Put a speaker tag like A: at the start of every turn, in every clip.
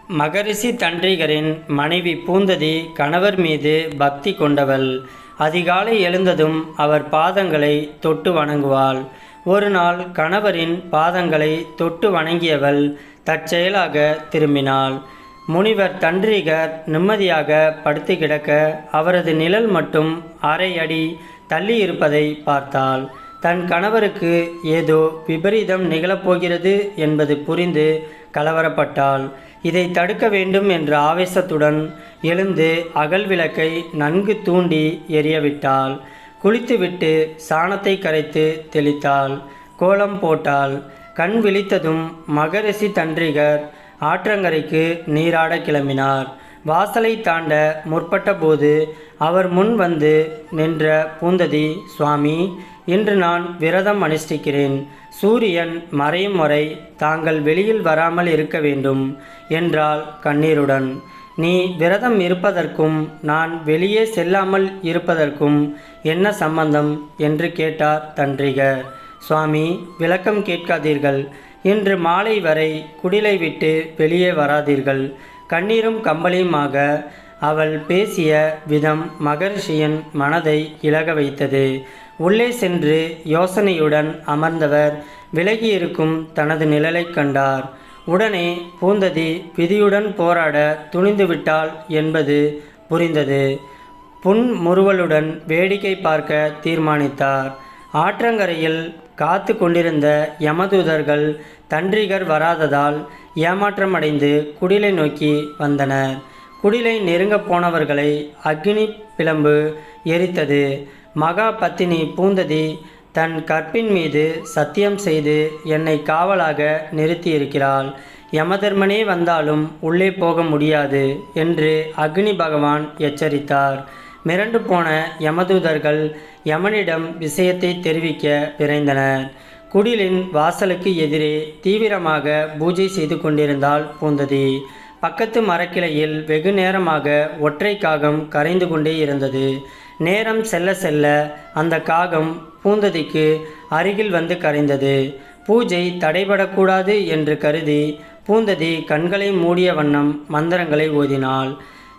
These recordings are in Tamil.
A: மகரிஷி தன்றிகரின் மனைவி பூந்ததி கணவர் மீது பக்தி கொண்டவள். அதிகாலை எழுந்ததும் அவர் பாதங்களை தொட்டு வணங்குவாள். ஒரு நாள் கணவரின் பாதங்களை தொட்டு வணங்கியவள் தற்செயலாக திரும்பினாள். முனிவர் தன்றிகர் நிம்மதியாக படுத்து கிடக்க அவரது நிழல் மட்டும் அரை அடி தள்ளி இருப்பதை பார்த்தாள். தன் கணவருக்கு ஏதோ விபரீதம் நிகழப்போகிறது என்பது புரிந்து கலவரப்பட்டாள். இதை தடுக்க வேண்டும் என்ற ஆவேசத்துடன் எழுந்து அகல் விளக்கை நன்கு தூண்டி எரியவிட்டாள். குளித்துவிட்டு சாணத்தை கரைத்து தெளித்தாள். கோலம் போட்டாள். கண் விழித்ததும் மகரிஷி தன்றிகர் ஆற்றங்கரைக்கு நீராட கிளம்பினார். வாசலை தாண்ட முற்பட்ட போது அவர் முன் வந்து நின்ற பூந்ததி, சுவாமி, இன்று நான் விரதம் அனுஷ்டிக்கிறேன். சூரியன் மறையும் வரை தாங்கள் வெளியில் வராமல் இருக்க வேண்டும் என்றாள் கண்ணீருடன். நீ விரதம் இருப்பதற்கும் நான் வெளியே செல்லாமல் இருப்பதற்கும் என்ன சம்பந்தம் என்று கேட்டார் தன்றிகர். சுவாமி, விளக்கம் கேட்காதீர்கள். இன்று மாலை வரை குடிலை விட்டு வெளியே வராதீர்கள். கண்ணீரும் கம்பளியுமாக அவள் பேசிய விதம் மகரிஷியின் மனதை இளக வைத்தது. உள்ளே சென்று யோசனையுடன் அமர்ந்தவர் விலகியிருக்கும் தனது நிழலை கண்டார். உடனே பூந்ததி விதியுடன் போராட துணிந்துவிட்டாள் என்பது புரிந்தது. புன்முறுவலுடன் வேடிக்கை பார்க்க தீர்மானித்தார். ஆற்றங்கரையில் காத்து கொண்டிருந்த யமதூதர்கள் தன்றிகர் வராததால் ஏமாற்றமடைந்து குடிலை நோக்கி வந்தனர். குடிலை நெருங்கப் போனவர்களை அக்னி பிளம்பு எரித்தது. மகா பத்தினி பூந்ததி தன் கற்பின் மீது சத்தியம் செய்து என்னை காவலாக நிறுத்தியிருக்கிறாள். யமதர்மனே வந்தாலும் உள்ளே போக முடியாது என்று அக்னி பகவான் எச்சரித்தார். மிரண்டு போன யமதூதர்கள் யமனிடம் விஷயத்தை தெரிவிக்க விரைந்தனர். குடிலின் வாசலுக்கு எதிரே தீவிரமாக பூஜை செய்து கொண்டிருந்தாள் பூந்ததி. பக்கத்து மரக்கிளையில் வெகு நேரமாக ஒற்றை காகம் கரைந்து கொண்டே இருந்தது. நேரம் செல்ல செல்ல அந்த காகம் பூந்ததிக்கு அருகில் வந்து கரைந்தது. பூஜை தடைபடக்கூடாது என்று கருதி பூந்ததி கண்களை மூடிய வண்ணம் மந்திரங்களை ஓதினாள்.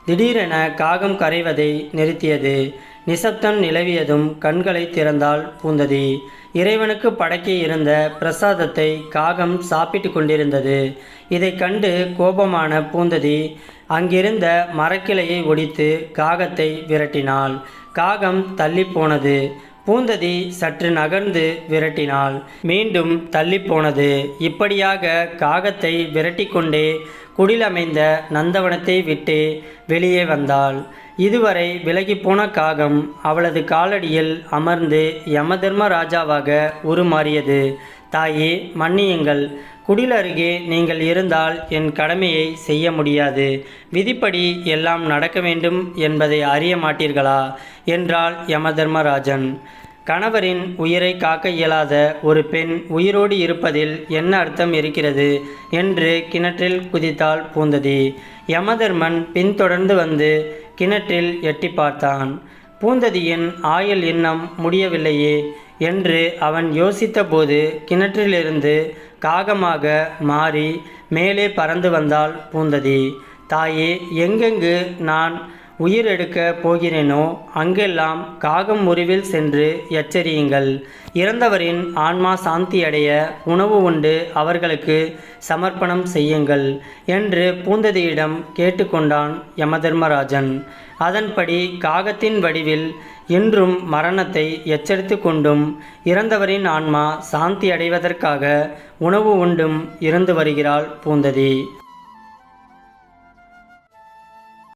A: திடீரென காகம் கரைவதை நிறுத்தியது. நிசப்தம் நிலவியதும் கண்களை திறந்தாள் பூந்ததி. இறைவனுக்கு படைக்க இருந்த பிரசாதத்தை காகம் சாப்பிட்டு கொண்டிருந்தது. இதை கண்டு கோபமான பூந்ததி அங்கிருந்த மரக்கிளையை ஒடித்து காகத்தை விரட்டினாள். காகம் தள்ளி போனது. பூந்ததி சற்று நகர்ந்து விரட்டினாள். மீண்டும் தள்ளி போனது. இப்படியாக காகத்தை விரட்டிக்கொண்டே குடிலமைந்த நந்தவனத்தை விட்டு வெளியே வந்தாள். இதுவரை விலகிப்போன காகம் அவளது காலடியில் அமர்ந்து யமதர்ம ராஜாவாக உருமாறியது. தாயே, மன்னியுங்கள். குடில் அருகே நீங்கள் இருந்தால் என் கடமையை செய்ய முடியாது. விதிப்படி எல்லாம் நடக்க வேண்டும் என்பதை அறிய மாட்டீர்களா என்றாள் யமதர்மராஜன். கணவரின் உயிரை காக்க இயலாத ஒரு பெண் உயிரோடு இருப்பதில் என்ன அர்த்தம் இருக்கிறது என்று கிணற்றில் குதித்தாள் பூந்ததி. யமதர்மன் பின்தொடர்ந்து வந்து கிணற்றில் எட்டி பார்த்தான். பூந்ததியின் ஆயுள் இன்னும் முடியவில்லையே என்று அவன் யோசித்த போது கிணற்றிலிருந்து காகமாக மாறி மேலே பறந்து வந்தாள் பூந்ததி. தாயே, எங்கெங்கு நான் உயிர் எடுக்க போகிறேனோ அங்கெல்லாம் காகம் முறிவில் சென்று எச்சரியுங்கள். இறந்தவரின் ஆன்மா சாந்தியடைய உணவு உண்டு அவர்களுக்கு சமர்ப்பணம் செய்யுங்கள் என்று பூந்ததியிடம் கேட்டுக்கொண்டான் யமதர்மராஜன். அதன்படி காகத்தின் வடிவில் இன்றும் மரணத்தை எச்சரித்து கொண்டும் இறந்தவரின் ஆன்மா சாந்தி அடைவதற்காக உணவு உண்டும் இருந்து வருகிறாள் பூந்ததி.